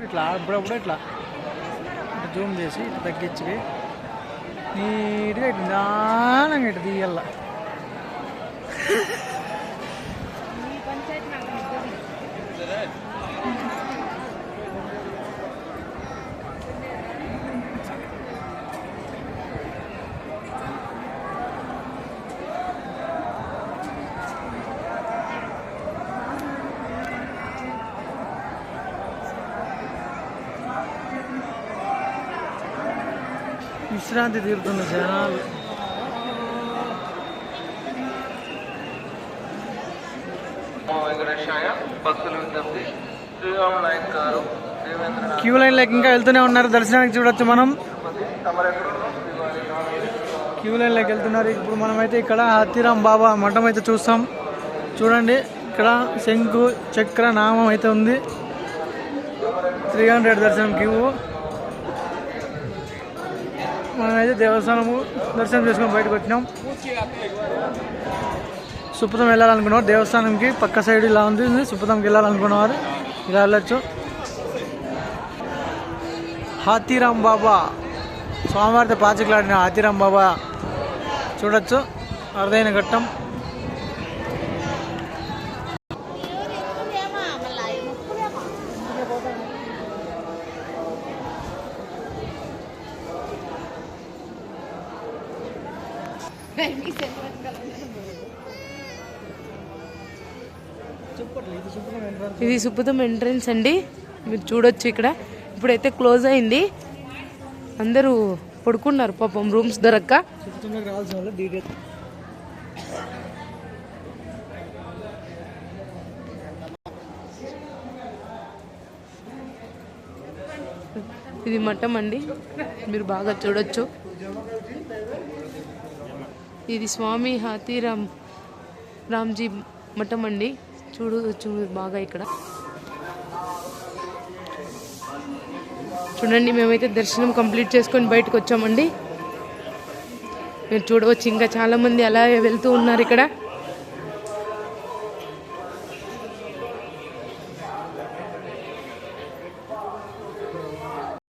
ఇట్లా అప్పుడప్పుడు ఇట్లా జూమ్ చేసి ఇట్లా తగ్గించి నీట్గా ఇట్లా నిదానంగా ఇట్లా తీయాల. విశ్రాంతి తీరుతున్న జనాలు. క్యూ లైన్ లెక్క ఇంకా వెళ్తూనే ఉన్నారు. దర్శనానికి చూడొచ్చు మనం. క్యూ లైన్ లెక్క వెళ్తున్నారు. ఇప్పుడు మనమైతే ఇక్కడ హాతీరాం బాబా మఠం అయితే చూస్తాం. చూడండి, ఇక్కడ శంకు చక్ర నామం అయితే ఉంది. 300 దర్శనం క్యూ. మనమైతే దేవస్థానము దర్శనం చేసుకొని బయటకు వచ్చినాం. సుప్రతం వెళ్ళాలనుకున్నవారు దేవస్థానంకి పక్క సైడ్ ఇలా ఉంది. సుప్రతంకి వెళ్ళాలనుకున్నవారు ఇలా వెళ్ళచ్చు. హాతీరాం బాబా స్వామివారితో పాచికలాడిన హాతీరాం బాబా చూడొచ్చు. అరుదైన ఘట్టం. ఇది సుప్రతం ఎంట్రన్స్ అండి, మీరు చూడొచ్చు. ఇక్కడ ఇప్పుడైతే క్లోజ్ అయింది. అందరూ పడుకున్నారు పాపం రూమ్స్ దొరక్క. ఇది మఠం అండి, మీరు బాగా చూడొచ్చు. ఇది స్వామి హాతీరాం రామ్జీ మఠం అండి. చూడవచ్చు బాగా. ఇక్కడ చూడండి, మేమైతే దర్శనం కంప్లీట్ చేసుకొని బయటకు వచ్చామండి. మీరు చూడవచ్చు, ఇంకా చాలామంది అలా వెళ్తూ ఉన్నారు ఇక్కడ.